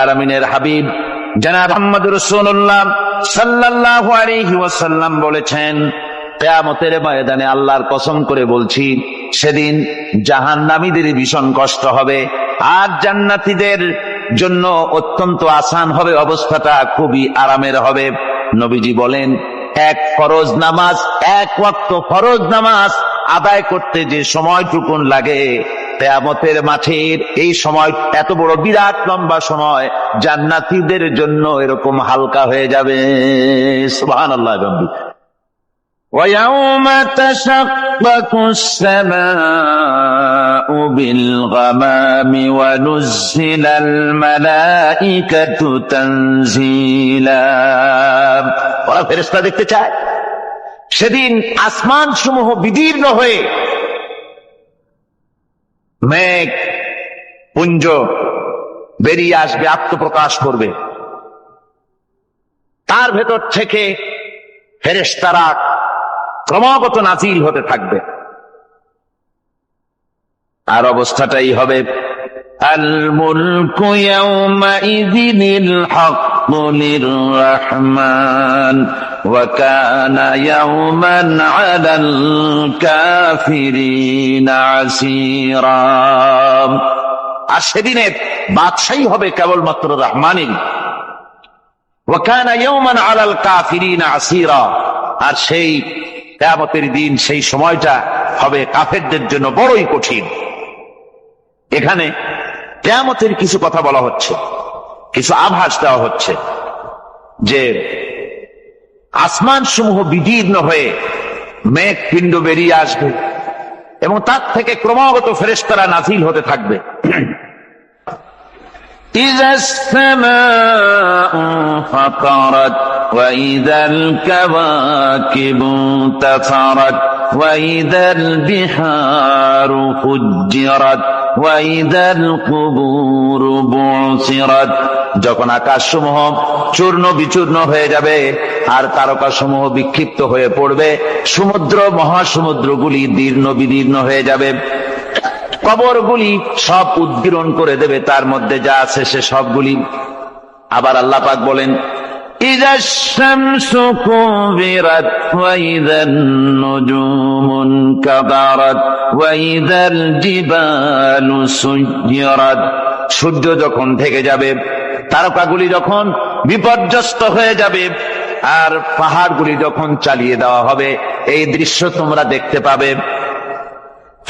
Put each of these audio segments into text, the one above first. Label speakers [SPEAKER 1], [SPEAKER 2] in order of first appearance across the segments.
[SPEAKER 1] আলামিনের হাবিব জনাব মুহাম্মদ রাসূলুল্লাহ সাল্লাল্লাহু আলাইহি ওয়াসাল্লাম বলেছেন, কিয়ামতের ময়দানে আল্লাহর কসম করে বলছি, সেদিন জাহান্নামীদের ভীষণ কষ্ট হবে আর জান্নাতীদের জন্য অত্যন্ত আসান হবে, অবস্থাটা খুবই আরামের হবে। নবীজি বলেন, এক ওয়াক্ত ফরজ নামাজ আদায় করতে যে সময়টুকুন লাগে, কিয়ামতের মাঠের এই সময় এত বড় বিরাট লম্বা সময় জান্নাতীদের জন্য এরকম হালকা হয়ে যাবে। সুবহানাল্লাহ। وَيَوْمَ تَشَقَّقُ السَّمَاءُ بِالْغَمَامِ وَنُزِّلَ الْمَلَائِكَةُ تَنزِيلًا। ওরা ফেরেশতা দেখতে চায়। সেদিন আসমান সমূহ বিদীর্ণ হয়ে মেঘ পুঞ্জ বেরিয়ে আসবে, আত্মপ্রকাশ করবে। তার ভেতর থেকে ফেরেশতারা ক্রমাগত নাজিল হতে থাকবে। আর অবস্থাটাই হবে, আল মুলকু ইয়াউমাইযিনিল হাক্কু লিররহমান ওয়া কানা ইয়াওমান আলাল কাফিরিনা আসীরা। আর সেদিনে বাদশাহী হবে কেবলমাত্র রহমানের। ওয়া কানা ইয়াওমান আলাল কাফিরিনা আসীরা। আর সেই কিয়ামতের দিন, সেই সময়টা হবে কাফেরদের জন্য বড়ই কঠিন। এখানে কিয়ামতের কিছু কথা বলা হচ্ছে, কিছু আভাস দেওয়া হচ্ছে যে আসমান সমূহ বিদীর্ণ হয়ে মেঘ পিণ্ড বেরিয়ে আসবে এবং তার থেকে ক্রমাগত ফেরেশতারা নাজিল হতে থাকবে। إذا السماء فطرت وإذا الكواكب انتثرت وإذا البحار فجرت وإذا القبور بعثرت। যখন আকাশসমূহ চূর্ণ বিচূর্ণ হয়ে যাবে আর তারকাসমূহ বিক্ষিপ্ত হয়ে পড়বে, সমুদ্র মহাসমুদ্রগুলি দীর্ণ বিদীর্ণ হয়ে যাবে, কবরগুলি সব উদ্গীরণ করে দেবে, তার মধ্যে যা আছে সে সবগুলি। আবার আল্লাহ পাক বলেন, ইযাশ শামসু কুবিরাত ওয়া ইযান নুজুমুন কাদারাত ওয়া ইযাল জিবালু সুয়্যিরাত। সূর্য যখন ঢেকে যাবে, তারকাগুলি যখন বিপর্যস্ত হয়ে যাবে আর পাহাড়গুলি যখন চালিয়ে দেওয়া হবে, এই দৃশ্য তোমরা দেখতে পাবে।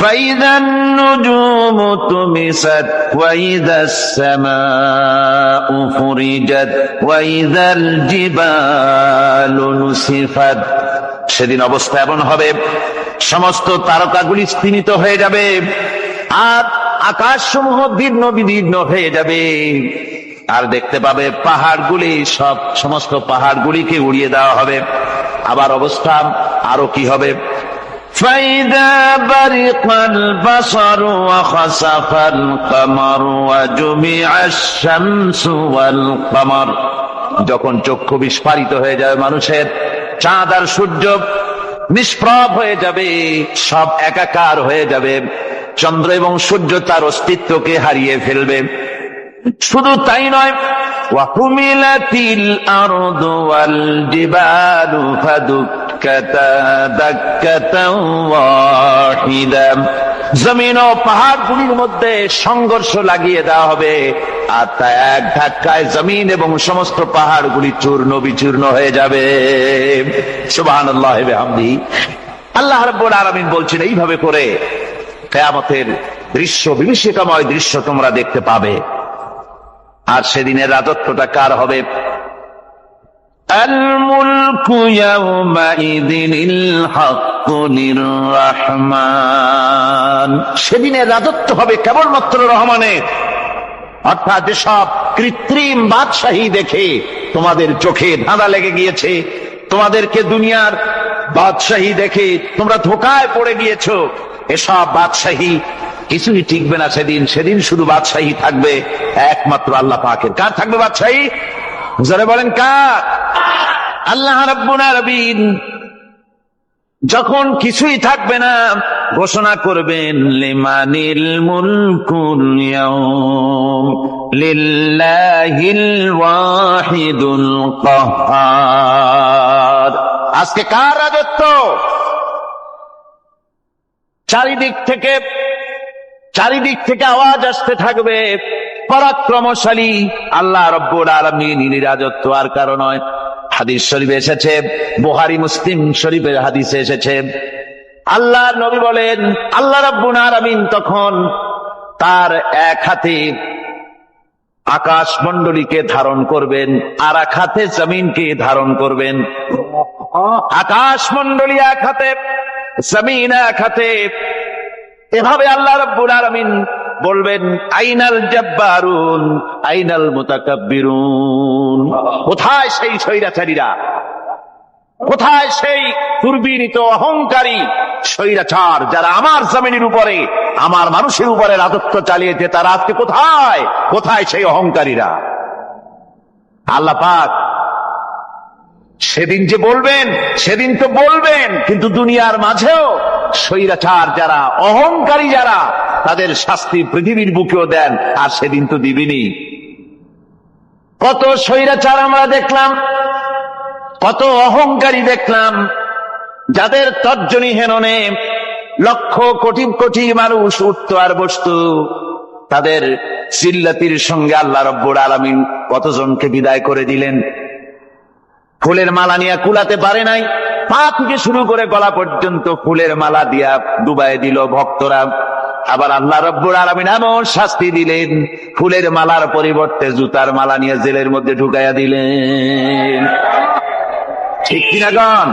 [SPEAKER 1] فَإِذَا النُّجُومُ طُمِسَتْ وَإِذَا السَّمَاءُ فُرِجَتْ وَإِذَا الْجِبَالُ نُسِفَتْ। সেদিন অবস্থা এমন হবে, সমস্ত তারকাগুলি স্তিমিত হয়ে যাবে আর আকাশসমূহ দীর্ণ বিদীর্ণ হয়ে যাবে। আর দেখতে পাবে পাহাড়গুলি, সমস্ত পাহাড়গুলিকে উড়িয়ে দেওয়া হবে। আবার অবস্থা আরো কি হবে, فَإِذَا بَرِقَ الْبَصَرُ وَخَسَفَ الْقَمَرُ وَجُمِعَ الشَّمْسُ وَالْقَمَرُ। যখন চক্ষু বিস্ফারিত হয়ে যাবে মানুষের, চাঁদ আর সূর্য নিষ্প্রভ হয়ে যাবে, সব একাকার হয়ে যাবে, চন্দ্র এবং সূর্য তার অস্তিত্বকে হারিয়ে ফেলবে। শুধু তাই নয়, ওয়াহুমিলাতিল আরদু ওয়াল জিবালু ফাদুক্কাতা দাক্কাতাও ওয়াহিদা। জমিন ও পাহাড়গুলির মধ্যে সংঘর্ষ লাগিয়ে দেওয়া হবে আর তা এক ধাক্কায় জমিন এবং সমস্ত পাহাড়গুলি চূর্ণ বিচূর্ণ হয়ে যাবে। সুবহানাল্লাহ ওয়া বিহামদিহি। আল্লাহ রাব্বুল আলামিন বলছেন, এইভাবে করে কিয়ামতের দৃশ্য, বিভীষিকাময় দৃশ্য তোমরা দেখতে পাবে। আর সেদিনের রাজত্বটা কার হবে? আল মুলকু ইয়াউমাইযিনিল হাক্কু লিররহমান। সেদিনের রাজত্ব হবে কেবলমাত্র রহমানের। অর্থাৎ যেসব কৃত্রিম বাদশাহী দেখে তোমাদের চোখে ধাঁধা লেগে গিয়েছে, তোমাদেরকে দুনিয়ার বাদশাহী দেখে তোমরা ধোঁকায় পড়ে গিয়েছো, এসব বাদশাহী কিছুই টিকবে না সেদিন। সেদিন শুধু বাদশাহী থাকবে একমাত্র আল্লাহ পাকের। কার থাকবে বাদশাহী? যারা বলেন কার? আল্লাহ রাব্বুল আলামিন। যখন কিছুই থাকবে না, ঘোষণা করবেন লিমানিল মুলকুল ইয়াউম লিল্লাহিল ওয়াহিদুল কাহ্হার। আজকে কার রাজত্ব? চারিদিক থেকে আওয়াজ আসতে থাকবে, পরাক্রমশালী আল্লাহ রব্বুল আলামিনের রাজত্ব আর কারো নয়। হাদিস শরীফে এসেছে, বুখারী মুসলিম শরীফের হাদিসে এসেছে, আল্লাহর নবী বলেন আল্লাহ রব্বুল আলামিন তখন তার এক হাতে আকাশ মণ্ডলীকে ধারণ করবেন, আর এক হাতে জমিনকে ধারণ করবেন। আকাশ মণ্ডলী এক হাতে, জমিন এক হাতে। এভাবে আল্লাহ রাব্বুল আলামিন বলবেন আইনাল জাব্বারুন আইনাল মুতাকাব্বিরুন। কোথায় সেই স্বৈরাচারীরা? কোথায় সেই দুর্বিনীত অহংকারী স্বৈরাচার যারা আমার জমিনের উপরে, আমার মানুষের উপরে রাজত্ব চালিয়েছে? তারা আজকে কোথায়? কোথায় সেই অহংকারীরা? আল্লাহ পাক সেদিন যে বলবেন, সেদিন তো বলবেন, কিন্তু দুনিয়ার মাঝেও স্বৈরাচার যারা, অহংকারী যারা, তাদের শাস্তি পৃথিবীর বুকেও দেন, আর সেদিন তো দিবেনই। কত স্বৈরাচার আমরা দেখলাম, কত অহংকারী দেখলাম, যাদের তর্জনী হেননে লক্ষ কোটি কোটি মানুষ উঠত আর বসত। তাদের চিল্লাতির সঙ্গে আল্লাহ রব্বুল আলামিন কতজনকে বিদায় করে দিলেন। ফুলের মালা নিয়ে কুলাতে পারে নাই, পা থেকে শুরু করে গলা পর্যন্ত ফুলের মালা দিয়া ডুবাই দিল ভক্তরা। আবার আল্লাহ রব্বুল আলামিন এমন শাস্তি দিলেন, ফুলের মালার পরিবর্তে জুতার মালা নিয়ে জেলের মধ্যে ঢুকাইয়া দিলেন। ঠিক কিনা গণ?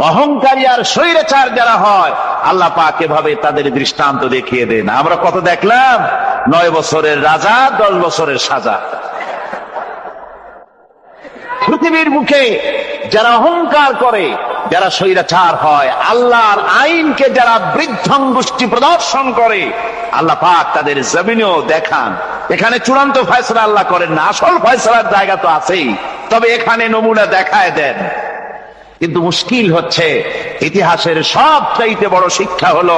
[SPEAKER 1] অহংকারী আর স্বৈরাচার যারা হয়, আল্লাহ পাক এভাবে তাদের দৃষ্টান্ত দেখিয়ে দেন। আমরা কত দেখলাম, 9 বছরের রাজা 10 বছরের সাজা। পৃথিবীর মুখে যারা অহংকার করে, যারা স্বৈরাচার হয়, আল্লাহর আইনকে যারা বৃদ্ধঙ্গুষ্টি প্রদর্শন করে, আল্লাহ পাক তাদের জমিনেও দেখান। এখানে চূড়ান্ত ফয়সালা আল্লাহ করেন না, আসল ফয়সালার জায়গা তো আছেই, তবে এখানে নমুনা দেখায় দেন। কিন্তু মুশকিল হচ্ছে, ইতিহাসের সবচাইতে বড় শিক্ষা হলো,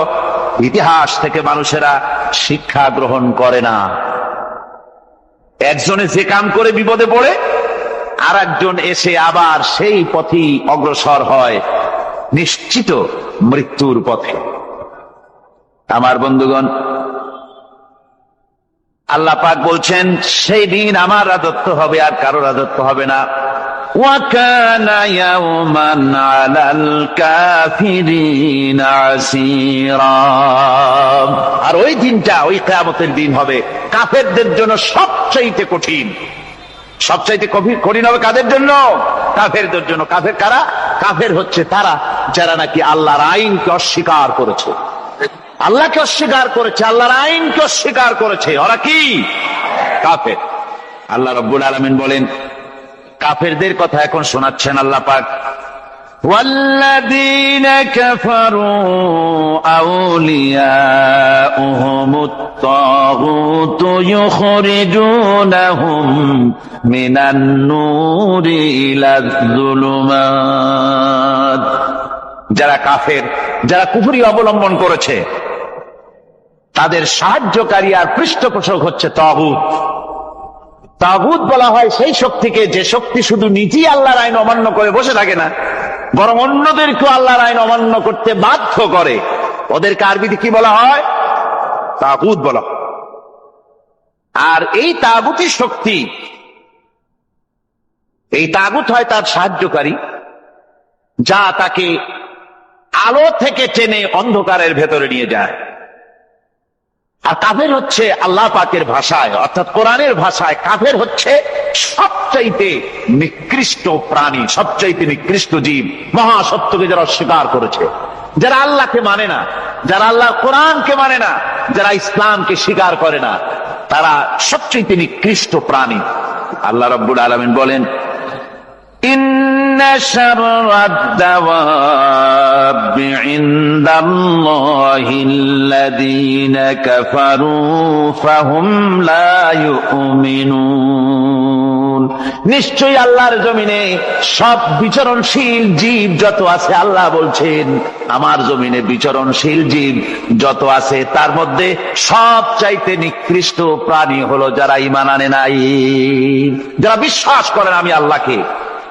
[SPEAKER 1] ইতিহাস থেকে মানুষেরা শিক্ষা গ্রহণ করে না। একজনে যে কাম করে বিপদে পড়ে, আর একজন এসে আবার সেই পথেই অগ্রসর হয়, নিশ্চিত মৃত্যুর পথে। আমার বন্ধুগণ, আল্লাহ পাক বলছেন সেই দিন আমার রাজত্ব হবে, আর কারো রাজত্ব হবে না। ওয়াকানা ইয়াওমান আলাল কাফিরিনা আসীরা। আর ওই দিনটা, ওই কিয়ামতের দিন হবে কাফেরদের জন্য সবচাইতে কঠিন। সবচাইতে কঠিন হবে কাদের জন্য? কাফেরদের জন্য। কাফের কারা? কাফের হচ্ছে তারা যারা নাকি আল্লাহর আইনকে অস্বীকার করেছে, আল্লাহকে অস্বীকার করেছে, আল্লাহর আইনকে অস্বীকার করেছে। ওরা কি? কাফের। আল্লাহ রাব্বুল আলামিন বলেন, কাফেরদের কথা এখন শোনাচ্ছেন আল্লাহ পাক। والذين كفروا أولياؤهم الطاغوت يخرجونهم من النور إلى الظلمات। যারা কাফের, যারা কুফরি অবলম্বন করেছে, তাদের সাহায্যকারী আর পৃষ্ঠপোষক হচ্ছে তাগুত। তাগুত বলা হয় সেই শক্তিকে, যে শক্তি শুধু নিজেই আল্লাহর আইন অমান্য করে বসে থাকে না, বরং অন্যদেরকেও আল্লাহর আইন অমান্য করতে বাধ্য করে। ওদেরকে আরবিতে কি বলা হয়? তাগুত বলা হয়। আর এই তাগুতি শক্তি, এই তাগুত হয় তার সাহায্যকারী, যা তাকে আলো থেকে টেনে অন্ধকারের ভেতরে নিয়ে যায়। আর কাফের হচ্ছে আল্লাহ পাকের ভাষায়, অর্থাৎ কোরআনের ভাষায়, কাফের হচ্ছে সবচাইতে নিকৃষ্ট প্রাণী, সবচাইতে নিকৃষ্ট জীব। মহাসত্যকে যারা অস্বীকার করেছে, যারা আল্লাহকে মানে না, যারা আল্লাহর কোরআনকে মানে না, যারা ইসলামকে স্বীকার করে না, তারা সবচাইতে নিকৃষ্ট প্রাণী। আল্লাহ রাব্বুল আলামিন বলেন, ইন্না শাররাদ দাওয়াবি ইনদাল্লাহিল্লাযীনা কাফারু ফাহুম লা ইউমিনুন। নিশ্চয়ই আল্লাহর জমিনে সব বিচরণশীল জীব যত আছে, আল্লাহ বলছেন আমার জমিনে বিচরণশীল জীব যত আছে তার মধ্যে সবচাইতে নিকৃষ্ট প্রাণী হলো যারা ঈমান আনে নাই, যারা বিশ্বাস করে না আমি আল্লাহকে,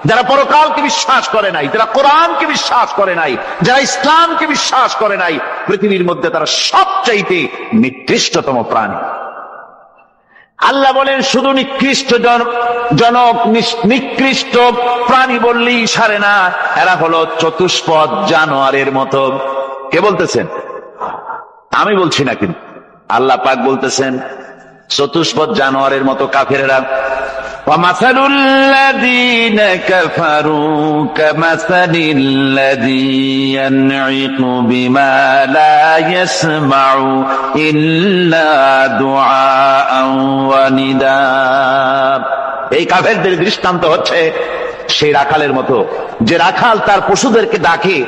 [SPEAKER 1] যারা পরকালকে বিশ্বাস করে নাই, যারা কোরআনকে বিশ্বাস করে নাই, যারা ইসলামকে বিশ্বাস করে নাই, পৃথিবীর মধ্যে তারা সবচাইতে নিকৃষ্টতম প্রাণী। আল্লাহ বলেন শুধু নিকৃষ্ট জনক নিকৃষ্ট প্রাণী বললেই সারে না, এরা হলো চতুষ্পদ জানোয়ারের মতো। কে বলতেছেন? আমি বলছি না, কিন্তু আল্লাহ পাক বলতেছেন চতুষ্পদ জানোয়ারের মতো কাফেরেরা। وَمَثَلُ الَّذِينَ كَفَرُوا كَمَثَلِ الَّذِي يَنْعِقُ بِمَا لَا يَسْمَعُ إِلَّا دُعَاءً وَنِدَاءً। এই কাফেরদের দৃষ্টান্ত হচ্ছে সেই রাখালের মতো, যে রাখাল তার পশুদেরকে ডাকে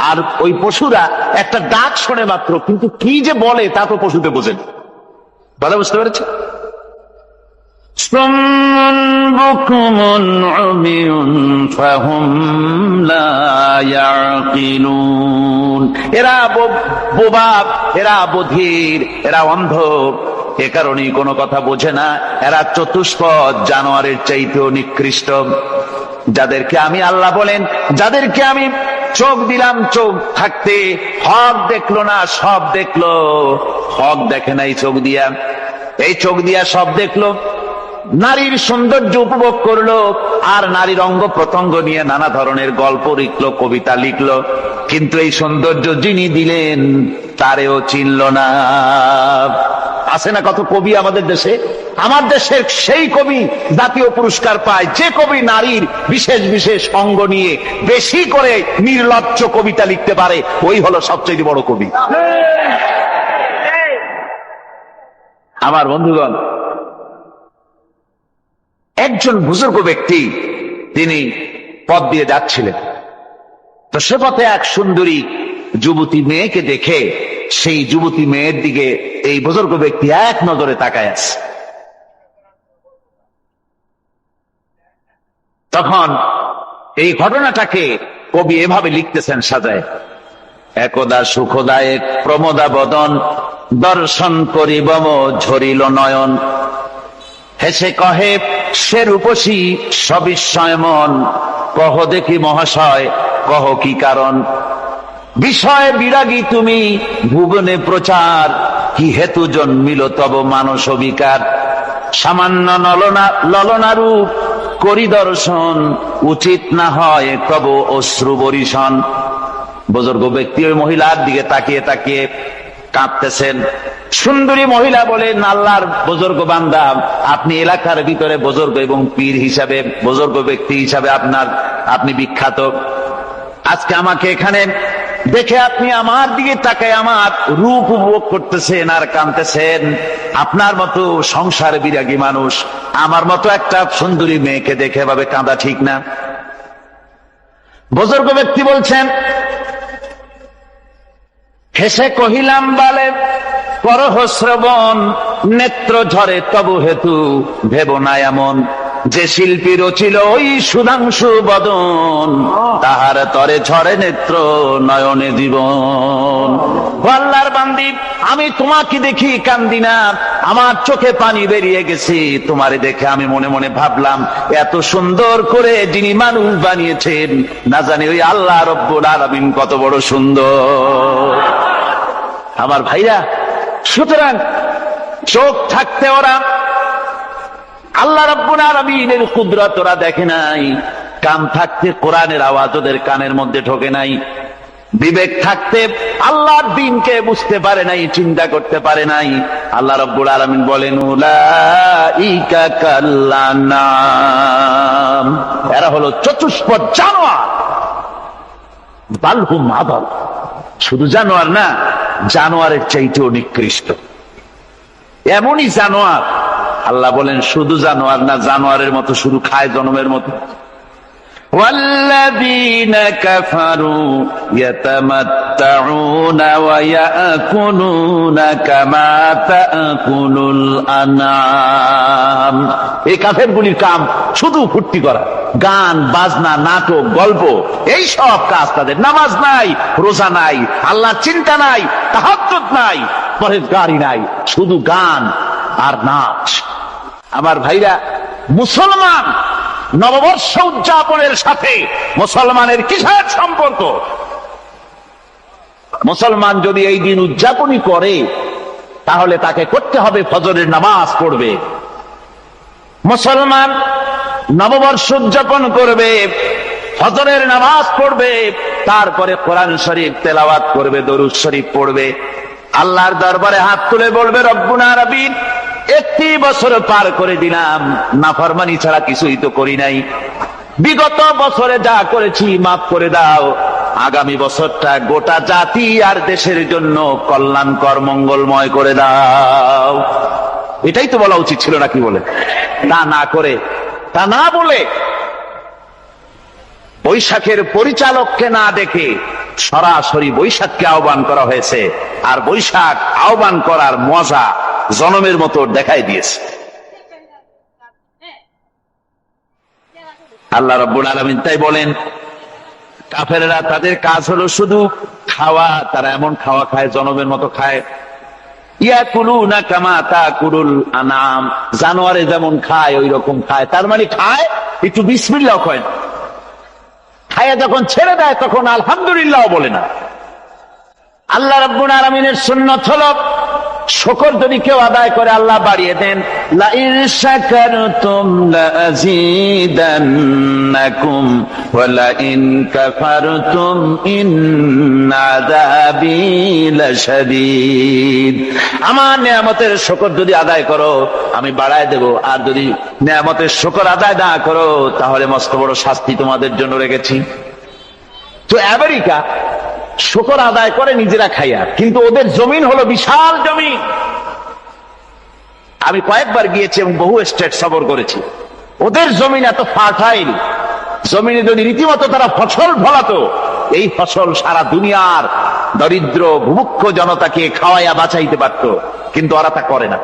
[SPEAKER 1] আর ওই পশুরা একটা ডাক শোনে মাত্র, কিন্তু কি যে বলে তা তো পশুতে বোঝেন। কথা বুঝতে পেরেছে? এরা বোবা, এরা বধির, এরা অন্ধ, এ কারণেই কোনো কথা বোঝে না। এরা চতুষ্পদ জানোয়ারের চাইতেও নিকৃষ্ট। যাদেরকে আমি আল্লাহ বলেন, যাদেরকে আমি চোখ দিলাম, চোখ থাকতে হক দেখলো না, সব দেখলো। হক দেখে নাই চোখ দিয়া, এই চোখ দিয়া সব দেখলো। নারীর সৌন্দর্য উপভোগ করলো আর নারীর অঙ্গ প্রত্যঙ্গ নিয়ে নানা ধরনের গল্প লিখলো, কবিতা লিখলো, কিন্তু এই সৌন্দর্য যিনি দিলেন তারেও চিনল না। আছে না কত কবি আমাদের দেশে? আমার দেশের সেই কবি জাতীয় পুরস্কার পায় যে কবি নারীর বিশেষ বিশেষ অঙ্গ নিয়ে বেশি করে নির্লজ্জ কবিতা লিখতে পারে, ওই হলো সবচেয়ে বড় কবি। আমার বন্ধুগণ, একজন বুজুর্গ ব্যক্তি তিনি পথ দিয়ে যাচ্ছিলেন, তো সে পথে এক সুন্দরী যুবতী মেয়েকে দেখে সেই যুবতী মেয়ের দিকে এই বুজুর্গ ব্যক্তি এক নজরে তাকায় আছে। তখন এই ঘটনাটাকে কবি এভাবে লিখতেছেন সাজায়: একদা সুখদায়ক প্রমোদা বদন, দর্শন করিবম ঝরিল নয়ন। হেসে কহে সে রূপসী সবিস্ময় মন, কহ দেখি মহাশয় কহ কি কারণ। বিষয় বিরাগী তুমি ভুবনে প্রচার, কি হেতু জন্মিল তব মানস বিকার। সামান্য ললনারূপ করি দর্শন, উচিত না হয় তব অশ্রু বরিশন। বুজুর্গ ব্যক্তি ওই মহিলার দিকে তাকিয়ে তাকিয়ে কাঁদতেছেন। সুন্দরী মহিলা বলেন, আল্লাহর বুজুর্গ বান্দা, আপনি এলাকার ভিতরে বুজুর্গ এবং পীর হিসাবে, বুজুর্গ ব্যক্তি হিসাবে আপনি বিখ্যাত। আজকে আমাকে এখানে দেখে আপনি আমার দিকে তাকায় আমার রূপ উপভোগ করতেছেন আর কাঁদতেছেন। আপনার মতো সংসার বিরাগী মানুষ আমার মতো একটা সুন্দরী মেয়েকে দেখে এভাবে কাঁদা ঠিক না। বুজুর্গ ব্যক্তি বলছেন, হেসে কহিলাম বালে করহ শ্রবণ, নেত্র ঝরে তবু হেতু ভেব না এমন। যে শিল্পী রচিল ওই সুধাংশু বদন, তাহার তরে ঝরে নেত্র নয়নে জীবন। আল্লাহর বান্দি, আমি তোমাকে দেখি কান্দি না, আমার চোখে পানি বেরিয়ে গেছে। তোমারে দেখে আমি মনে মনে ভাবলাম, এত সুন্দর করে যিনি মানুষ বানিয়েছেন, না জানি ওই আল্লাহ রব্বুল আলামিন কত বড় সুন্দর। আমার ভাইরা, সুতরাং চোখ থাকতে ওরা আল্লাহ রাব্বুল আলামিনের কুদরত ওরা দেখে নাই, কান থাকতে কোরআনের আওয়াজ ওদের কানের মধ্যে ঢোকে নাই, বিবেক থাকতে আল্লাহর দ্বীনকে বুঝতে পারে নাই, চিন্তা করতে পারে নাই। আল্লাহ রাব্বুল আলামিন বলেন, উলাইকা কাল্লানাম, এরা হলো চতুষ্পদ জানোয়ার। বালহুম আদাল, শুধু জানোয়ার না, জানোয়ারের চাইতেও নিকৃষ্ট। এমনই জানোয়ার, আল্লাহ বলেন শুধু জানোয়ার না, জানোয়ারের মতো শুধু খায় জনমের মতো। والذين كفروا يتمتعون ويأكلون كما تأكل الأنعام এই কাফেরগুলির কাম শুধু ফুর্তি করা, গান বাজনা, নাটক, গল্প, এই সব কাজ তাদের। নামাজ নাই, রোজা নাই, আল্লাহর চিন্তা নাই, তাহাজ্জুদ নাই, পরেজগারি নাই, শুধু গান আর নাচ। আমার ভাইরা, মুসলমান নববর্ষ উদযাপনের সাথে মুসলমানের কিসের সম্পর্ক? মুসলমান যদি এই দিন উদযাপনই করে তাহলে তাকে করতে হবে ফজরের নামাজ পড়বে। মুসলমান নববর্ষ উদযাপন করবে, ফজরের নামাজ পড়বে, তারপরে কোরআন শরীফ তেলাওয়াত করবে, দরুদ শরীফ পড়বে, আল্লাহর দরবারে হাত তুলে বলবে, রব্বুনা রাব্বিন, একটি বছর পার করে দিলাম, নাফরমানি ছাড়া কিছুই তো করি নাই, বিগত বছরে যা করেছি মাফ করে দাও, আগামী বছরটা গোটা জাতি আর দেশের জন্য কল্যাণকর মঙ্গলময় করে দাও। এটাই তো বলা উচিত ছিল নাকি বলে? তা না করে, তা না বলে, বৈশাখের পরিচালককে না দেখে সরাসরি বৈশাখকে আহ্বান করা হয়েছে। আর বৈশাখ আহ্বান করার মজা জনমের মতো দেখাই দিয়েছে। আল্লাহ রাব্বুল আলামিন তাই বলেন, কাফেররা তাদের কাজ হলো শুধু খাওয়া, তারা এমন খাওয়া খায় জনমের মতো খায়। ইয়াকুলুনা কামা তাকুলুল আনাম, জানোয়ারে যেমন খায় ওই রকম খায়। তার মানে খায়, একটু বিসমিল্লাহ কয় না, খায়া যখন ছেড়ে দেয় তখন আলহামদুলিল্লাহ বলে না। আল্লাহ রাব্বুল আলামিনের সুন্নাত হলো শুকর যদি কেউ আদায় করে আল্লাহ বাড়িয়ে দেন, লা ইন শাকারতুম লাযীদান্নাকুম ওয়া লা ইন কাফারতুম ইন্না আযাবী লাশাদীদ। আমার নিয়ামতের শুকর যদি আদায় করো আমি বাড়ায় দেব, আর যদি নিয়ামতের শুকর আদায় না করো তাহলে মস্ত বড় শাস্তি তোমাদের জন্য রেখেছি। তো আমেরিকা শুকর আদায় করে নিজেরা খাইয়া, কিন্তু ওদের জমিন হলো বিশাল জমিন। আমি কয়েকবার গিয়েছি এবং বহু স্টেট সফর করেছি। ওদের জমিন এত ফার্টাইল, জমিনে যদি রীতিমতো তারা ফসল ফলাতো, এই ফসল সারা দুনিয়ার দরিদ্র ভূমুক্ষ জনতাকে খাওয়াইয়া বাঁচাইতে পারত। কিন্তু ওরা তা করে না।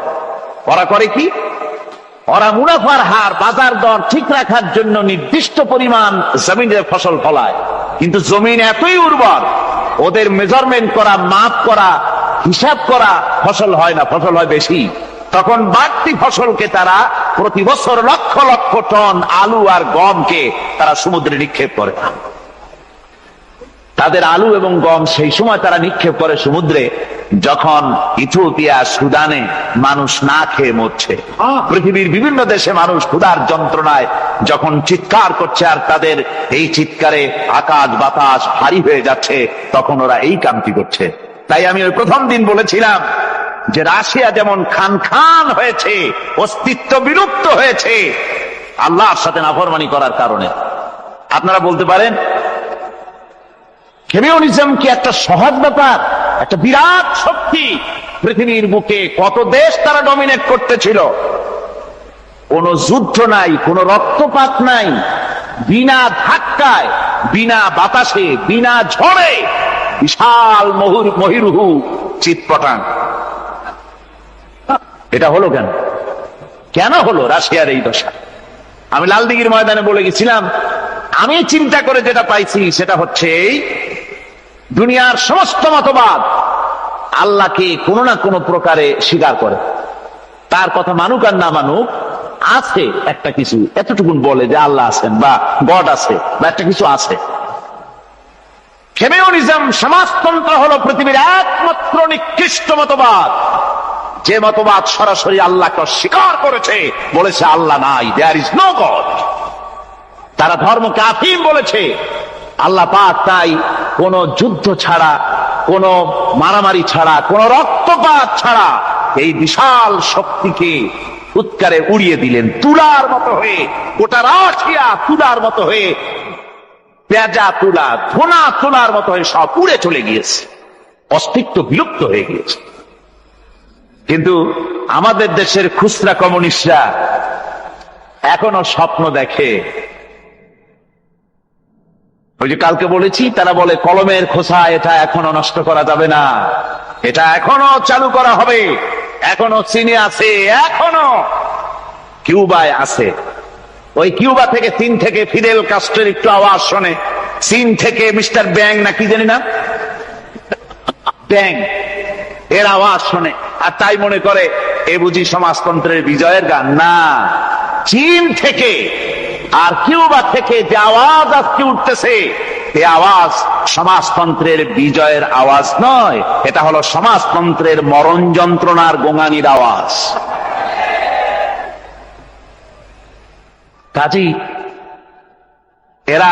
[SPEAKER 1] ওরা করে কি? ওরা মুনাফার হার, বাজার দর ঠিক রাখার জন্য নির্দিষ্ট পরিমাণ জমিনের ফসল ফলায়, কিন্তু জমিন এতই উর্বর, ওদের মেজারমেন্ট করা, মাপ করা, হিসাব করা ফসল হয় না, ফসল হয় বেশি। তখন বাড়তি ফসলকে তারা প্রতি বছর লক্ষ লক্ষ টন আলু আর গমকে তারা সমুদ্রে নিক্ষেপ করে। তাদের আলু এবং গম সেই সময় তারা নিক্ষেপ করে সমুদ্রে যখন ইথিওপিয়া, সুদানে মানুষ না খেয়ে মরছে। পৃথিবীর বিভিন্ন দেশে মানুষ ক্ষুধার যন্ত্রণায় যখন চিৎকার করছে, আর তাদের এই চিৎকারে আকাশ বাতাস ভারী হয়ে যাচ্ছে, তখন ওরা এই কামটি করছে। তাই আমি ওই প্রথম দিন বলেছিলাম যে রাশিয়া যেমন খান খান হয়েছে, অস্তিত্ব বিলুপ্ত হয়েছে আল্লাহর সাথে নাফরমানি করার কারণে। আপনারা বলতে পারেন কমিউনিজম কি একটা সহজ ব্যাপার? একটা বিরাট শক্তি পৃথিবীর বুকে, কত দেশ তারা ডমিনেট করতেছিল। কোন যুদ্ধ নাই, কোন রক্তপাত নাই, বিনা ধাক্কায়, বিনা বাতাসে, বিনা ঝড়ে বিশাল মহিরুহু চিৎপটাং। এটা হলো কেন? কেন হলো রাশিয়ার এই দশা? আমি লালদিঘির ময়দানে বলে গেছিলাম, আমি চিন্তা করে যেটা পাইছি সেটা হচ্ছে দুনিয়ার সমস্ত মতবাদ আল্লাহকে কোনো না কোনো প্রকারে স্বীকার করে। তার কথা মানুক আর না মানুক, আছে একটা কিছু, এতটুকুন বলে যে আল্লাহ আছেন বা গড আছে বা একটা কিছু আছে। কমিউনিজম, সমাজতন্ত্র হলো পৃথিবীর একমাত্র নিকৃষ্ট মতবাদ, যে মতবাদ সরাসরি আল্লাহকে স্বীকার করেছে, বলেছে আল্লাহ নাই, দেয়ার ইজ নো গড। তারা ধর্মকে আফিম বলেছে। আল্লাহ পাক তাই কোন যুদ্ধ ছাড়া, কোন মারামারি ছাড়া, কোন রক্তপাত ছাড়া এই বিশাল শক্তিকে উৎকারে উড়িয়ে দিলেন, তুলার মতো হয়ে। গোটা রাশিয়া তুলার মতো হয়ে, পেঁজা তুলা, ধোনা তুলার মতো হয়ে সব উড়ে চলে গিয়েছে, অস্তিত্ব বিলুপ্ত হয়ে গিয়েছে। কিন্তু আমাদের দেশের খুচরা কমিউনিস্টরা এখনো স্বপ্ন দেখে। ওই যে কালকে বলেছি, তারা বলে কলমের খোসা এটা এখনো নষ্ট করা যাবে না, এটা এখনো চালু করা হবে, এখনো চীনে আছে, এখনো। কিউবায় আছে। ওই কিউবা থেকে চীন থেকে ফিদেল কাস্ট্রোর একটু আওয়াজ শোনে, চীন থেকে মিস্টার ব্যাং না কি জানি না, ব্যাং এর আওয়াজ শোনে, আর তাই মনে করে এ বুঝি সমাজতন্ত্রের বিজয়ের গান। না, চীন থেকে আর কিউবা থেকে যে আওয়াজ আজকে উঠতেছে, এই আওয়াজ সমাজতন্ত্রের বিজয়ের আওয়াজ নয়, এটা হলো সমাজতন্ত্রের মরণ যন্ত্রণার গোঙানির আওয়াজ। কাজী এরা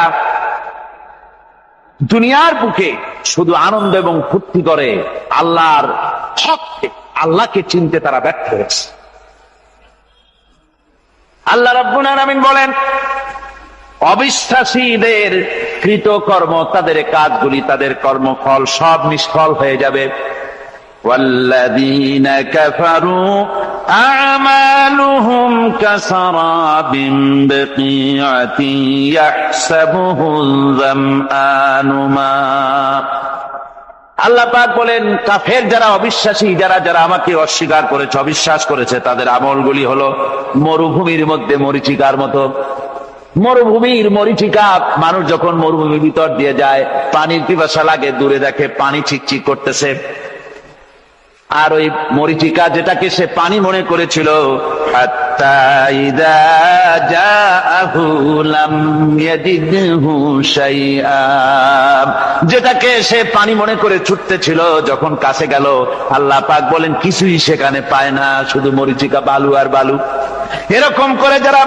[SPEAKER 1] দুনিয়ার বুকে শুধু আনন্দ এবং ফুর্তি করে, আল্লাহর হককে, আল্লাহকে চিনতে তারা ব্যর্থ হয়েছে। আল্লাহ রাব্বুল আলামিন বলেন, অবিশ্বাসীদের কৃতকর্ম, তাদের কাজগুলি, তাদের কর্মফল সব নিষ্ফল হয়ে যাবে। ওয়াল্লাযীনা কাফারু আ'মালুহুম কাসারাবিন বিকিআতিন ইয়াহসাবুহুল যামআনু মা। আল্লাহ পাক বলেন, কাফের যারা, অবিশ্বাসী যারা, যারা আমাকে অস্বীকার করেছে, অবিশ্বাস করেছে, তাদের আমলগুলি হলো মরুভূমির মধ্যে মরীচিকার মতো। মরুভূমির মরীচিকা, মানুষ যখন মরুভূমির ভিতর দিয়ে যায়, পানির পিপাসা লাগে, দূরে দেখে পানি চিকচিক করতেছে, আর ওই মরীচিকা যেটাকে সে পানি মনে করেছিল, হাত্তা ইযা জাআহু লাম ইয়াজিদহু শাইআ, যেটাকে সে পানি মনে করে ছুটতেছিল, যখন কাছে গেল আল্লাহ পাক বলেন কিছুই সেখানে পায় না, শুধু মরীচিকা, বালু আর বালু। এরকম করে যারা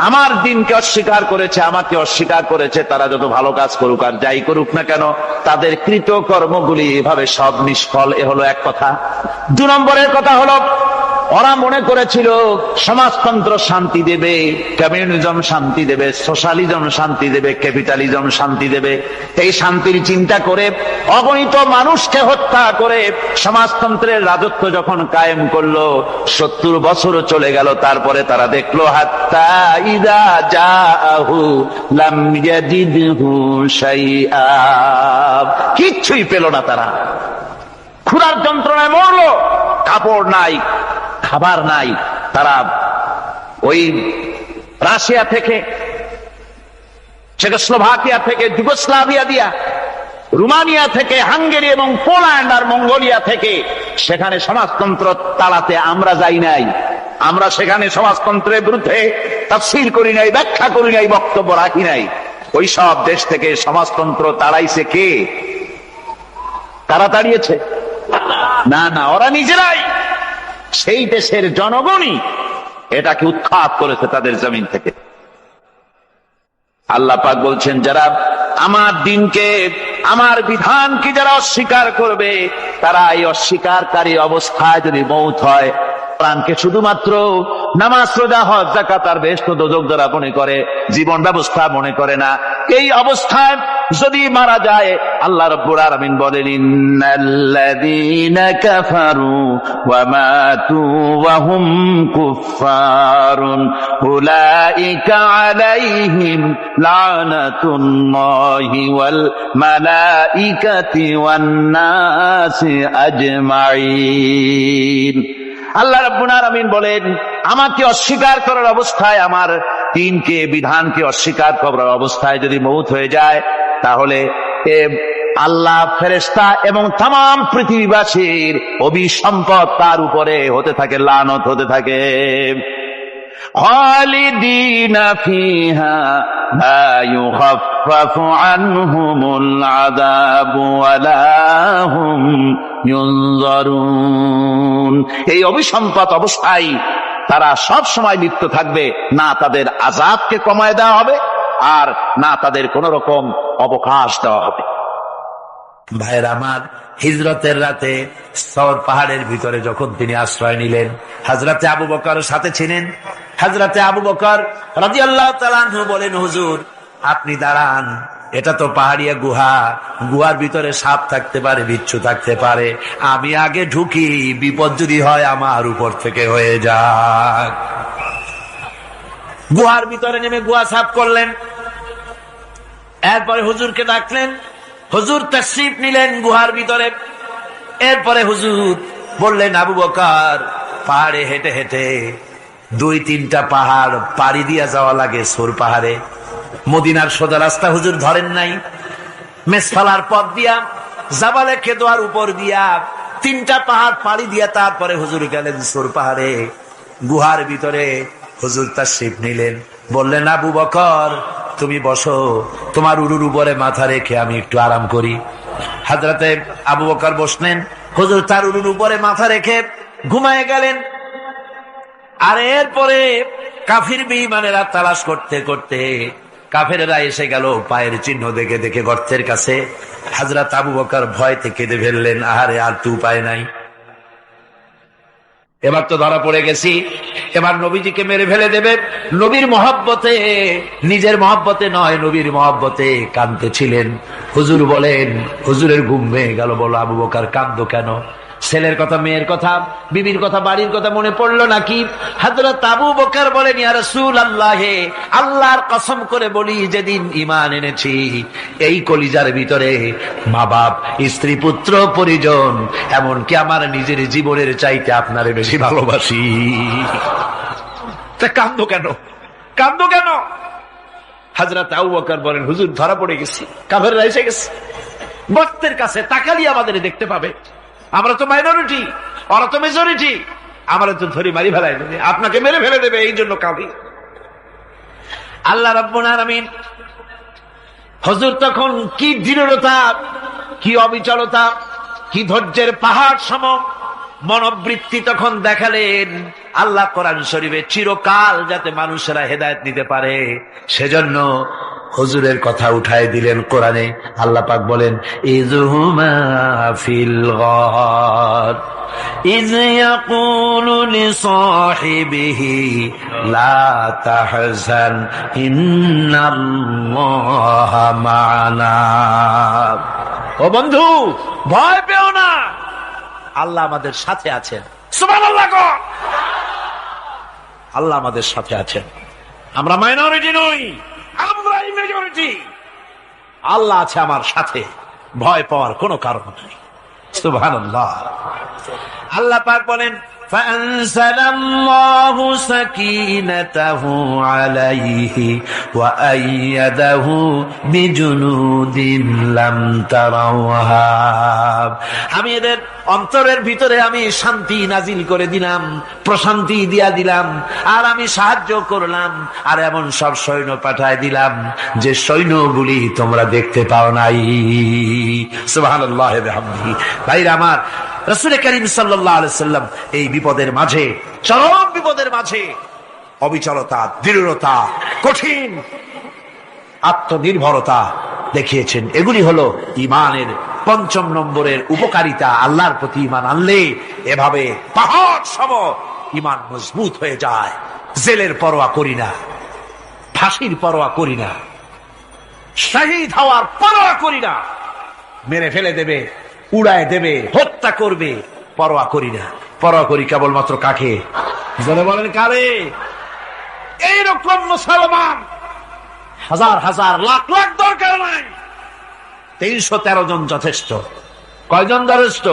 [SPEAKER 1] আমার দিনকে অস্বীকার করেছে, আমাকে অস্বীকার করেছে, তারা যত ভালো কাজ করুক আর যাই করুক না কেন, তাদের কৃত কর্মগুলি এভাবে সব নিষ্ফল। এ হলো এক কথা। 2 নম্বরের কথা হলো, ওরা মনে করেছিল সমাজতন্ত্র শান্তি দেবে, কমিউনিজম শান্তি দেবে, সোশ্যালিজম শান্তি দেবে, ক্যাপিটালিজম শান্তি দেবে। এই শান্তির চিন্তা করে অগণিত মানুষকে হত্যা করে সমাজতন্ত্রের রাজত্ব যখন কায়েম করলো, 70 বছরও চলে গেল, তারপরে তারা দেখলো হাত্তা ইযা জাআহু লাম ইয়াজিদহু শাইআ, কিচ্ছুই পেল না। তারা ক্ষুধার যন্ত্রণায় মরলো, কাপড় নাই, খাবার নাই। তারা ওই রাশিয়া থেকে, চেকোস্লোভাকিয়া থেকে, যুগোস্লাভিয়া দিয়া, রোমানিয়া থেকে, হাঙ্গেরি এবং পোল্যান্ড আর মঙ্গোলিয়া থেকে, সেখানে সমাজতন্ত্র তাড়াতে আমরা যাই নাই। আমরা সেখানে সমাজতন্ত্রের বিরুদ্ধে তাফসীর করি নাই, ব্যাখ্যা করি নাই, বক্তব্য রাখি নাই। ওই সব দেশ থেকে সমাজতন্ত্র তাড়াইছে কে? তারা তাড়িয়েছে? না না, ওরা নিজেরাই, সেই দেশের জনগণই এটাকে উৎখাত করেছে তাদের জমিন থেকে। আল্লাহ পাক বলছেন, যারা আমার দিনকে, আমার বিধানকে যারা অস্বীকার করবে, তারা এই অস্বীকারী অবস্থায় যদি মৌত হয়, প্রাণকে শুধুমাত্র নামাজ, রোজা, হজ, যাকাত আর বেহেশত দোজখ যারা মনে করে, জীবন ব্যবস্থা মনে করে না, এই অবস্থায় যদি মারা যায়, আল্লাহ রাব্বুল আলামিন বলেন, ইন্নাল্লাযীনা কাফারু ওয়া মাতু ওয়া হুম কুফফারুন উলাইকা আলাইহিম লানাতুল্লাহি ওয়াল মালাইকাতি ওয়ান নাসি আজমাইন। আল্লাহ রাব্বুল আলামিন বলেন, আমাকে অস্বীকার করার অবস্থায়, আমার দিনকে, বিধানকে অস্বীকার করার অবস্থায় যদি মৌত হয়ে যায়, তাহলে আল্লাহ, ফেরেশতা এবং তামাম পৃথিবীবাসীর অভিসম্পদ তার উপরে হতে থাকে, লানত হতে থাকে। খালিদিনা ফিহা লা ইউখাফফাফু আনহুমুল আযাবু ওয়া লা হুম ইউনজারুন। এই অভিসম্পদ অবস্থায় তারা সব সময় লিপ্ত থাকবে, না তাদের আযাবকে কমায় দেওয়া হবে, আর না তাদের কোন রকম অবকাশ দেওয়া হবে। ভাইয়ের আমার, হিজরতের রাতে সওর পাহাড়ের ভিতরে যখন তিনি আশ্রয় নিলেন, হযরতে আবু বকর সাথে ছিলেন। হযরতে আবু বকর রাদিয়াল্লাহু তাআলা আনহু বলেন, হুজুর আপনি দাঁড়ান, এটা তো পাহাড়িয়া গুহা, গুহার ভিতরে সাপ থাকতে পারে, বিচ্ছু থাকতে পারে, আমি আগে ঢুকি, বিপদ যদি হয় আমার উপর থেকে হয়ে যাক। গুহার ভিতরে নেমে গুহা সাফ করলেন, এরপরে হুজুরকে ডাকলেন, হুজুর তাশরীফ নিলেন গুহার ভিতরে। এরপরে হুজুর বললেন, আবু বকর পাহাড়ে হেঁটে হেঁটে
[SPEAKER 2] 2-3টা পাহাড় পাড়ি দিয়া যাওয়া লাগে সোর পাহাড়ে। মদিনার সোজা রাস্তা হুজুর ধরেন নাই, মেসফালার পথ দিয়া জাবালে খেদোয়ার উপর দিয়া 3টা পাহাড় পাড়ি দিয়া তারপরে হুজুর গেলেন সোর পাহাড়ে। গুহার ভিতরে হুজুর তাশরীফ নিলেন, বললেন আবু বকর তুমি বসো, তোমার উরুর উপরে মাথা রেখে আমি একটু আরাম করি। হযরতে আবু বকর বসলেন, হুজুর তার উরুর উপরে মাথা রেখে ঘুমায় গেলেন। আর এরপরে কাফির বেঈমানেরা তালাশ করতে করতে কাফেরেরা এসে গেল পায়ের চিহ্ন দেখে দেখে গর্তের কাছে। হযরত আবু বকর ভয়তে কেঁদে ফেললেন, আহারে আর তো উপায় নাই, এবার তো ধরা পড়ে গেছি, এবার নবীজিকে মেরে ফেলে দেবে। নবীর মহব্বতে, নিজের মহব্বতে নয়, নবীর মহব্বতে কাঁদতেছিলেন। হুজুর বলেন, হুজুরের ঘুম ভেঙে গেল। বলো আবু বকর কাঁদো কেন? ছেলের কথা, মেয়ের কথা, বিবির কথা, বাড়ির কথা মনে পড়লো নাকি? হযরত আবু বকর বলেন, ইয়া রাসূলুল্লাহ, আল্লাহর কসম করে বলি যেদিন ঈমান এনেছি এই কলিজার ভিতরে মা বাপ, স্ত্রী, পুত্র, পরিজন, এমনকি আমার নিজের জীবনের চাইতে আপনারে বেশি ভালোবাসি। তা কাঁদো কেন? কাঁদো কেন? হযরত আবু বকর বলেন, হুজুর ধরা পড়ে গেছি, কাফেররা এসে গেছে, গর্তের কাছে তাকালি আমাদের দেখতে পাবে, আমরা তো মাইনরিটি, ওরা তো মেজরিটি, আমরা তো ধরে মারি ফেলাই দেবে, আপনাকে মেরে ফেলে দেবে, এই জন্য কাঁদি। আল্লাহ রাব্বুল আলামিন হুজুর তখন কি দৃঢ়তা, কি অবিচলতা, কি ধৈর্যের পাহাড় সম মনোবৃত্তি তখন দেখালেন। আল্লাহ কোরআন শরীফে চিরকাল যাতে মানুষেরা হেদায়েত নিতে পারে সেজন্য হুজুরের কথা উঠায় দিলেন কোরআনে। আল্লাহ পাক বলেন, ইযহুমা ফিল গার ইয ইয়াকুলু লিসাহিবিহি লা তাহজান ইন্নাল্লাহা মা'ানা। ও বন্ধু, ভয় পেও না, আল্লাহ আমাদের সাথে আছেন। সুবহানাল্লাহ গো, আল্লাহ আমাদের সাথে আছেন। আমরা মাইনরিটি নই, আমরা মেজরিটি। আল্লাহ আছে আমার সাথে, ভয় পাওয়ার কোনো কারণ নেই। সুবহানাল্লাহ। আল্লাহ পাক বলেন, فأنزل الله سكينته عليه وأيده بجنود لم تروها। আমি এদের অন্তরের ভিতরে আমি শান্তি নাজিল করে দিলাম, প্রশান্তি দিয়া দিলাম, আর আমি সাহায্য করলাম, আর এমন সব সৈন্য পাঠায় দিলাম যে সৈন্যগুলি তোমরা দেখতে পাও নাই। সুবহানাল্লাহ ওয়া বিহামদিহি। ভাইরা আমার, রাসূল করিম সাল্লাল্লাহু আলাইহি সাল্লাম এই বিপদের মাঝে, চরম বিপদের মাঝে অবিচলতা, দৃঢ়তা, কঠিন আত্মনির্ভরতা দেখিয়েছেন। এগুলি হলো ঈমানের 5 নম্বরের উপকারিতা। আল্লাহর প্রতি ঈমান আনলে এভাবে পাহাড় সম ঈমান মজবুত হয়ে যায়। জেলের পরোয়া করি না, ফাঁসির পরোয়া করি না, শহীদ হওয়ার পরোয়া করি না, মেরে ফেলে দেবে, উড়ায় দেবে, হত্যা করবে, পরোয়া করি না। পরোয়া করি কেবলমাত্র কাকে? যারা বলেন কারে? এইরকম মুসলমান হাজার হাজার লাখ লাখ দরকার নাই, 313 জন যথেষ্ট। কয়জন যথেষ্ট?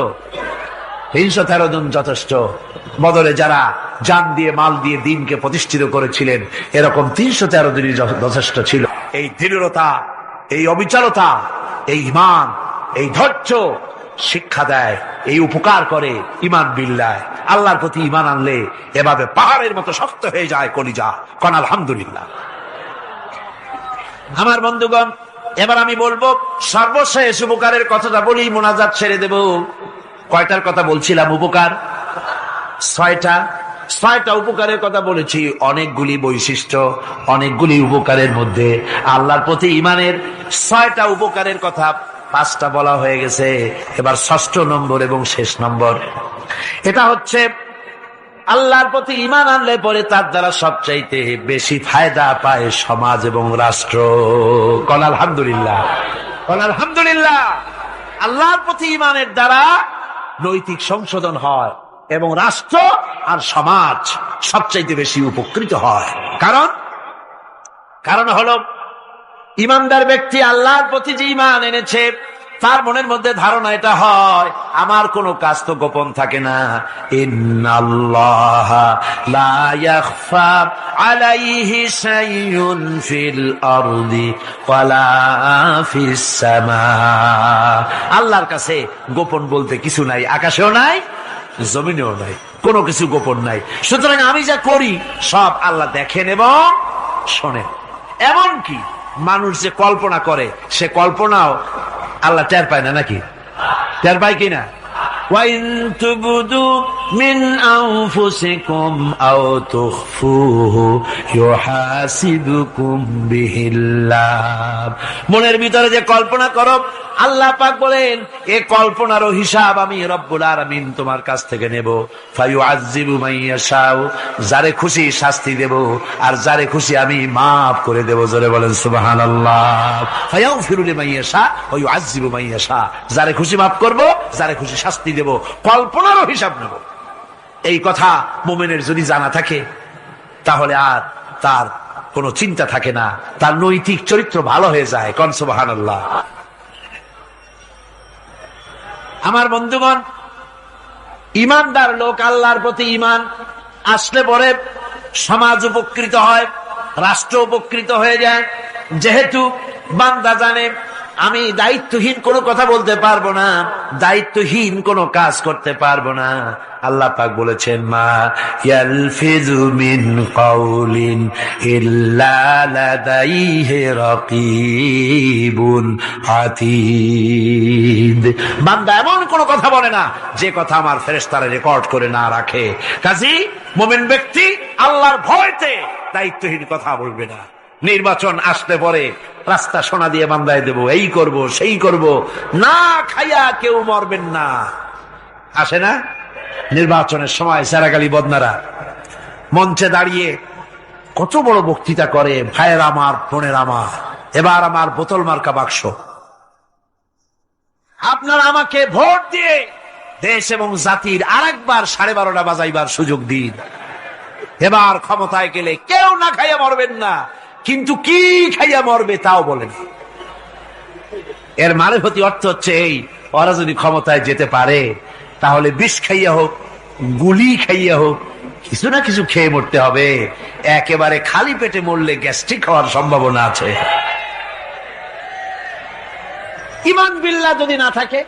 [SPEAKER 2] 313 জন যথেষ্ট। বদরে যারা জান দিয়ে, মাল দিয়ে দ্বীনকে প্রতিষ্ঠিত করেছিলেন, এরকম 313 জনই যথেষ্ট ছিল। এই দৃঢ়তা, এই অবিচলতা, এই ঈমান, এই ধৈর্য শিক্ষা দেয়, এই উপকার করে ঈমান বিল্লাহ। আল্লাহর প্রতি ঈমান আনলে এভাবে পাহাড়ের মতো শক্ত হয়ে যায় কলিজা। কোন আলহামদুলিল্লাহ। আমার বন্ধুগণ, এবার আমি বলবো সর্বশেষ উপকারের কথাটা বলি, মোনাজাত ছেড়ে দেব। কয়টার কথা বলছিলাম? উপকার 6টা উপকারের কথা বলেছি। অনেকগুলি বৈশিষ্ট্য, অনেকগুলি উপকারের মধ্যে আল্লাহর প্রতি ঈমানের 6টা উপকারের কথা 5টা বলা হয়ে গেছে। এবার 6ষ্ঠ নম্বর এবং শেষ নম্বর, এটা হচ্ছে আল্লাহর প্রতি ঈমান আনলে পরে তার দ্বারা সবচাইতে বেশি ফায়দা পায় সমাজ এবং রাষ্ট্র। কোন আলহামদুলিল্লাহ, কোন আলহামদুলিল্লাহ। আল্লাহর প্রতি ঈমানের দ্বারা নৈতিক সংশোধন হয় এবং রাষ্ট্র আর সমাজ সবচাইতে বেশি উপকৃত হয়। কারণ হলো ঈমানদার ব্যক্তি আল্লাহর প্রতি যে ঈমান এনেছে তার মনের মধ্যে ধারণা এটা হয়, আমার কোনো কাজ তো গোপন থাকে না। ইন্নাল্লাহা লা ইয়াখফা আলাইহি শাইউন ফিল আরদি ওয়ালা ফিস সামা। আল্লাহর কাছে গোপন বলতে কিছু নাই, আকাশেও নাই, জমিনেও নাই, কোনো কিছু গোপন নাই। সুতরাং আমি যা করি সব আল্লাহ দেখেন এবং শোনেন। এমনকি মানুষ যে কল্পনা করে, সে কল্পনাও আল্লাহ টের পায় না, নাকি টের পায় কিনা? وَإِن تُبْدُوا مِنْ أَنفُسِكُمْ أَوْ تُخْفُوهُ يُحَاسِبْكُم بِهِ اللَّهُ। মনের ভিতরে যে কল্পনা করো, আল্লাহ পাক বলেন এই কল্পনারও হিসাব আমি রব্বুল আলামিন তোমার কাছ থেকে নেব। ফায়ুআযযিবু মান ইয়াশাউ, যারে খুশি শাস্তি দেব, আর যারে খুশি আমি মাফ করে দেব। জোরে বলেন সুবহানাল্লাহ। ফায়াগফিরু লিমান ইয়াশা ওয়া ইউআযযিবু মান ইয়াশা, যারে খুশি মাফ করব, যারে খুশি শাস্তি দেব, কল্পনারও হিসাব নেব। এই কথা মুমিনের যদি জানা থাকে, তাহলে আর তার কোনো চিন্তা থাকে না, তার নৈতিক চরিত্র ভালো হয়ে যায়। কোন সুবহানাল্লাহ। আমার বন্ধুগণ, ইমানদার লোক, আল্লাহর প্রতি ইমান আসলে পরে সমাজ উপকৃত হয়, রাষ্ট্র উপকৃত হয়ে যায়। যেহেতু বান্দা জানে আমি দায়িত্বহীন কোনো কথা বলতে পারবো না, দায়িত্বহীন কোনো কাজ করতে পারবো না। আল্লাহ পাক বলেছেন, মা ইয়ালফিযু মিন কাউলিন ইল্লা লাদাইহি রাকীবুন আতীদ। বান্দা এমন কোনো কথা বলে না যে কথা আমার ফেরেশতারা রেকর্ড করে না রাখে। কাজী মুমিন ব্যক্তি আল্লাহর ভয়তে দায়িত্বহীন কথা বলবে না। নির্বাচন আসলে পরে রাস্তা সোনা দিয়ে বান্দায় দেব, এই করব সেই করব, না খাইয়া কেউ মরবেন না। আসে না নির্বাচনের সময় সেরাগালি বদনারা মঞ্চে দাঁড়িয়ে কত বড় বক্তৃতা করে, ভাইয়ের আমার, বোনের আমার, এবার আমার বোতল মার্কা বাক্স, আপনারা আমাকে ভোট দিয়ে দেশ এবং জাতির আরেকবার 12:30 বাজাইবার সুযোগ দিন। এবার ক্ষমতায় গেলে কেউ না খাইয়া মরবেন না, কিন্তু কি খাইয়া মরবে তাও বলেন। এর মারফতি অর্থ হচ্ছে এই, ওরা যদি ক্ষমতায় যেতে পারে তাহলে বিষ খাইয়া হোক, গুলি খাইয়া হোক, কিছু না কিছু খেয়ে মরতে হবে। একেবারে খালি পেটে মরলে গ্যাস্ট্রিক হওয়ার সম্ভাবনা আছে। ঈমান বিল্লাহ যদি না থাকে,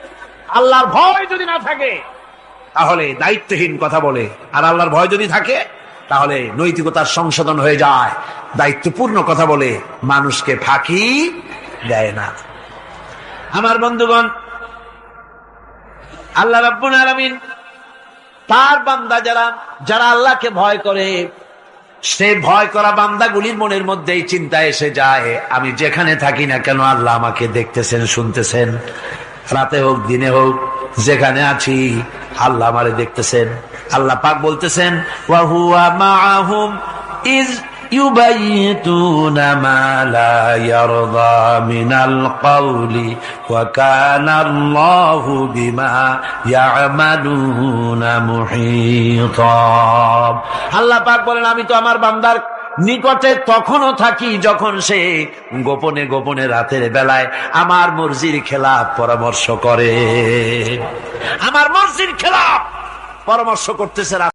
[SPEAKER 2] আল্লাহর ভয় যদি না থাকে, তাহলে দায়িত্বহীন কথা বলে। আর আল্লাহর ভয় যদি থাকে, তাহলে নৈতিকতার সংশোধন হয়ে যায়, দায়িত্বপূর্ণ কথা বলে, মানুষকে ফাঁকি দেয় না। আমার বন্ধুগণ, আল্লাহ রাব্বুল আলামিন তার বান্দা যারা আল্লাহকে ভয় করে, সে ভয় করা বান্দাগুলির মনের মধ্যেই চিন্তা এসে যায়, আমি যেখানে থাকি না কেন আল্লাহ আমাকে দেখতেছেন, শুনতেছেন। রাতে হোক দিনে হোক, যেখানে আছি আল্লাহ আমারে দেখতেছেন। আল্লাহ পাক বলতেছেন, ওয়া হুয়া মাআহুম ইজ ইউবাইতুনা মা লা ইয়ারদা মিনাল কওলি ওয়া কানা আল্লাহু বিমা ইয়ামালুনা মুহীতা। আল্লাহ পাক বলেন, আমি তো আমার বান্দার নিকটে তখনও থাকি যখন সে গোপনে গোপনে রাতের বেলায় আমার মর্জির খেলাফ পরামর্শ করে, আমার মর্জির খেলাফ পরামর্শ করতেছে।